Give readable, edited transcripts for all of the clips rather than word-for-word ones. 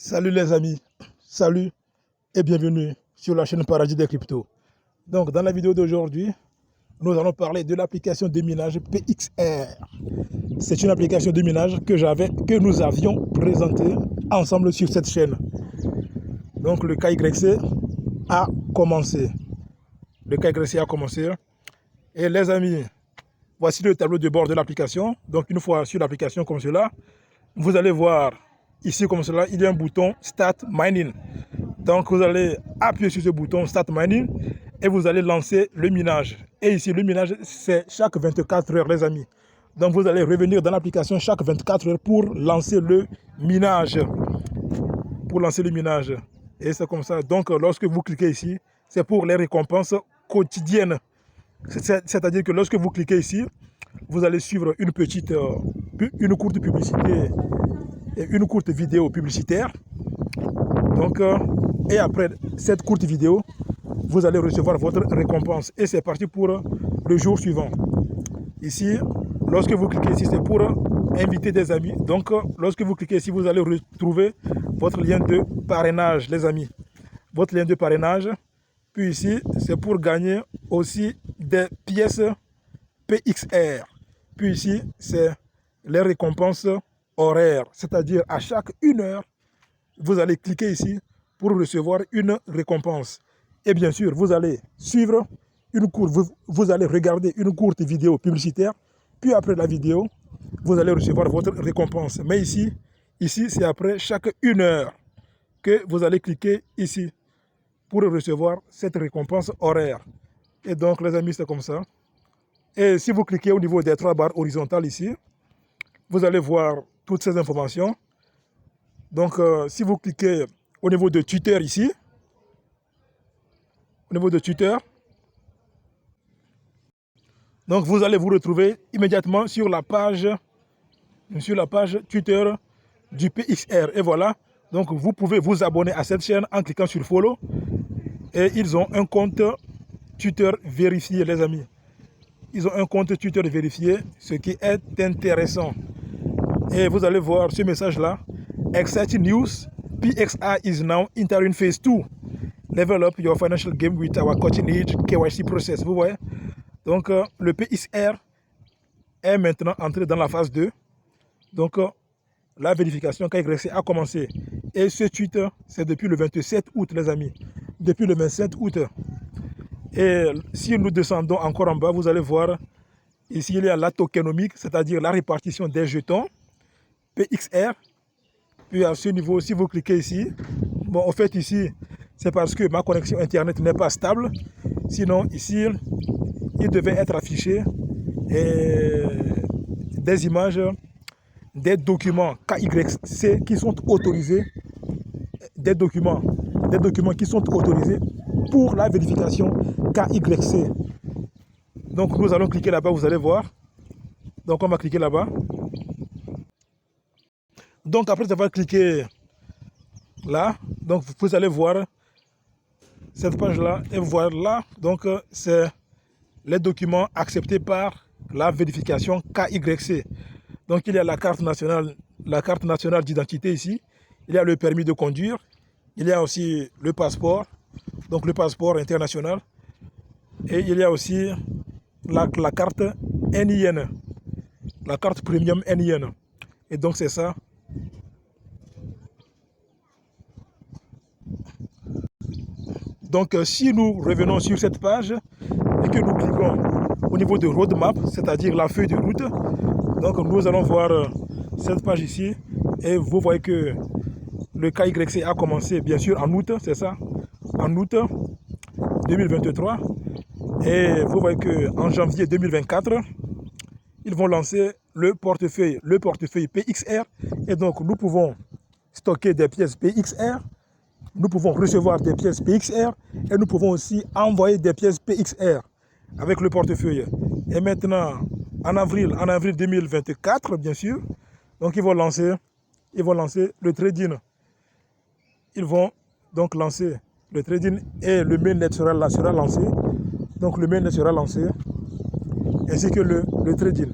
Salut les amis, salut et bienvenue sur la chaîne Paradis des Cryptos. Donc dans la vidéo d'aujourd'hui, nous allons parler de l'application de minage PXR. C'est une application de minage que nous avions présentée ensemble sur cette chaîne. Donc le KYC a commencé. Le KYC a commencé. Et les amis, voici le tableau de bord de l'application. Donc une fois sur l'application comme cela, vous allez voir ici comme cela, il y a un bouton Start Mining. Donc vous allez appuyer sur ce bouton Start Mining et vous allez lancer le minage. Et ici le minage c'est chaque 24 heures les amis. Donc vous allez revenir dans l'application chaque 24 heures pour lancer le minage. Et c'est comme ça. Donc lorsque vous cliquez ici, c'est pour les récompenses quotidiennes. C'est-à-dire que lorsque vous cliquez ici, vous allez suivre une courte publicité et une courte vidéo publicitaire. Donc, et après cette courte vidéo, vous allez recevoir votre récompense. Et c'est parti pour le jour suivant. Ici, lorsque vous cliquez ici, c'est pour inviter des amis. Donc, lorsque vous cliquez ici, vous allez retrouver votre lien de parrainage, les amis. Votre lien de parrainage. Puis ici, c'est pour gagner aussi des pièces PXR. Puis ici, c'est les récompenses horaires. C'est-à-dire à chaque 1 heure, vous allez cliquer ici pour recevoir une récompense. Et bien sûr, vous allez suivre vous allez regarder une courte vidéo publicitaire. Puis après la vidéo, vous allez recevoir votre récompense. Mais ici c'est après chaque 1 heure que vous allez cliquer ici pour recevoir cette récompense horaire. Et donc, les amis, c'est comme ça. Et si vous cliquez au niveau des 3 barres horizontales ici, vous allez voir toutes ces informations. Donc, si vous cliquez au niveau de Twitter ici, au niveau de Twitter, donc vous allez vous retrouver immédiatement sur la page Twitter du PXR. Et voilà, donc vous pouvez vous abonner à cette chaîne en cliquant sur Follow. Et ils ont un compte Twitter vérifié, les amis. Ils ont un compte Twitter vérifié, ce qui est intéressant. Et vous allez voir ce message-là. Exciting news, PXR is now entering phase 2. Level up your financial game with our cutting-edge KYC process. Vous voyez? Donc, le PXR est maintenant entré dans la phase 2. Donc, la vérification KYC a commencé. Et ce tweet, c'est depuis le 27 août, les amis. Depuis le 27 août. Et si nous descendons encore en bas, vous allez voir, ici, il y a la tokenomique, c'est-à-dire la répartition des jetons PXR. Puis à ce niveau, si vous cliquez ici, bon, en fait, ici, c'est parce que ma connexion Internet n'est pas stable. Sinon, ici, il devait être affiché des images, des documents KYC qui sont autorisés, des documents qui sont autorisés pour la vérification KYC. Donc, nous allons cliquer là-bas, vous allez voir. Donc, on va cliquer là-bas. Donc, après avoir cliqué là, donc vous allez voir cette page-là. Et voilà, donc c'est les documents acceptés par la vérification KYC. Donc, il y a la carte nationale d'identité ici. Il y a le permis de conduire. Il y a aussi le passeport, donc le passeport international. Et il y a aussi la carte NIN, la carte premium NIN. Et donc, c'est ça. Donc, si nous revenons sur cette page et que nous cliquons au niveau de roadmap, c'est-à-dire la feuille de route, donc nous allons voir cette page ici et vous voyez que le KYC a commencé bien sûr en août, c'est ça, en août 2023. Et vous voyez qu'en janvier 2024, ils vont lancer le portefeuille PXR. Et donc, nous pouvons stocker des pièces PXR. Nous pouvons recevoir des pièces PXR et nous pouvons aussi envoyer des pièces PXR avec le portefeuille. Et maintenant, en avril 2024, bien sûr, donc ils vont lancer le trading. Ils vont donc lancer le trading et le mainnet sera lancé. Donc le mainnet sera lancé ainsi que le trading.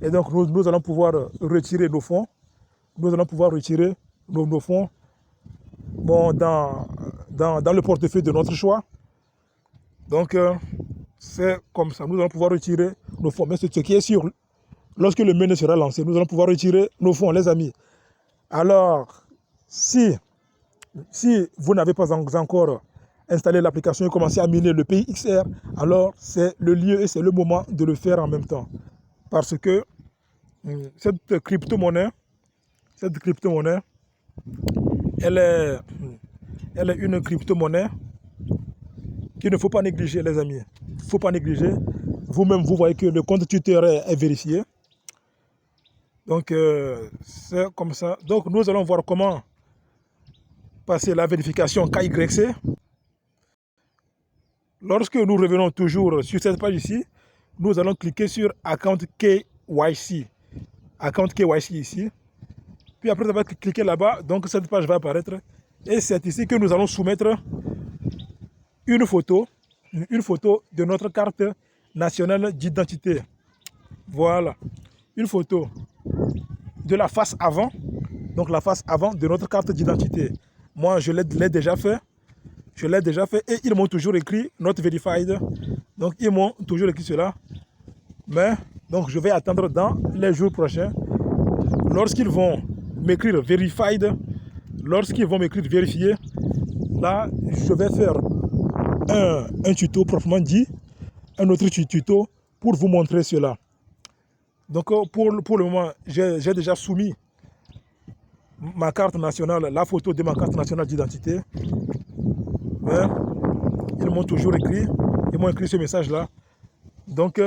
Et donc nous allons pouvoir retirer nos fonds. Nous allons pouvoir retirer nos fonds bon, dans le portefeuille de notre choix. Donc, c'est comme ça. Nous allons pouvoir retirer nos fonds. Mais ce qui est sûr, lorsque le menu sera lancé, nous allons pouvoir retirer nos fonds, les amis. Alors, si vous n'avez pas encore installé l'application et commencé à miner le PXR, alors c'est le lieu et c'est le moment de le faire en même temps. Parce que cette crypto-monnaie, elle est une crypto-monnaie qu'il ne faut pas négliger, les amis. Il ne faut pas négliger. Vous-même, vous voyez que le compte Twitter est vérifié. Donc, c'est comme ça. Donc, nous allons voir comment passer la vérification KYC. Lorsque nous revenons toujours sur cette page ici, nous allons cliquer sur Account KYC. Account KYC ici. Puis après avoir cliqué là-bas, donc cette page va apparaître. Et c'est ici que nous allons soumettre une photo de notre carte nationale d'identité. Voilà. Une photo de la face avant. Donc la face avant de notre carte d'identité. Moi, je l'ai déjà fait. Et ils m'ont toujours écrit not verified. Donc ils m'ont toujours écrit cela. Mais donc je vais attendre dans les jours prochains. Lorsqu'ils vont m'écrire verified, lorsqu'ils vont m'écrire vérifié, là je vais faire un tuto proprement dit, un autre tuto pour vous montrer cela. Donc pour le moment, j'ai déjà soumis ma carte nationale, la photo de ma carte nationale d'identité. Mais ils m'ont toujours écrit, ce message-là. Donc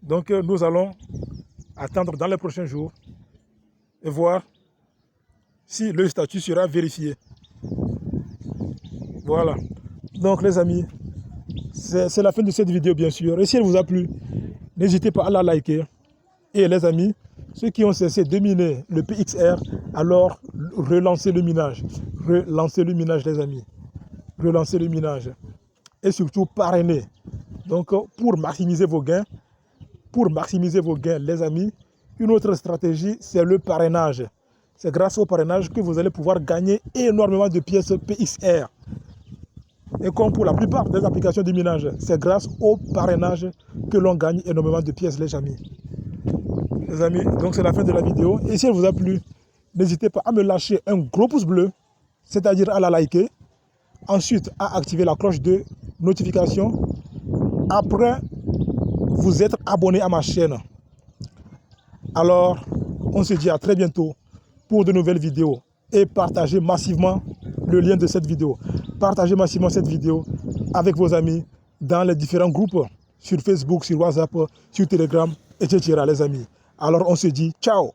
nous allons attendre dans les prochains jours et voir si le statut sera vérifié. Voilà. Donc les amis, c'est la fin de cette vidéo bien sûr. Et si elle vous a plu, n'hésitez pas à la liker. Et les amis, ceux qui ont cessé de miner le PXR, alors relancez le minage. Relancez le minage les amis. Relancez le minage. Et surtout parrainez. Donc pour maximiser vos gains, les amis, une autre stratégie, c'est le parrainage. C'est grâce au parrainage que vous allez pouvoir gagner énormément de pièces PXR. Et comme pour la plupart des applications de minage, c'est grâce au parrainage que l'on gagne énormément de pièces, les amis. Les amis, donc c'est la fin de la vidéo. Et si elle vous a plu, n'hésitez pas à me lâcher un gros pouce bleu, c'est-à-dire à la liker. Ensuite, à activer la cloche de notification. Après, vous êtes abonné à ma chaîne. Alors, on se dit à très bientôt pour de nouvelles vidéos. Et partagez massivement le lien de cette vidéo. Partagez massivement cette vidéo avec vos amis dans les différents groupes sur Facebook, sur WhatsApp, sur Telegram, etc. les amis. Alors on se dit ciao.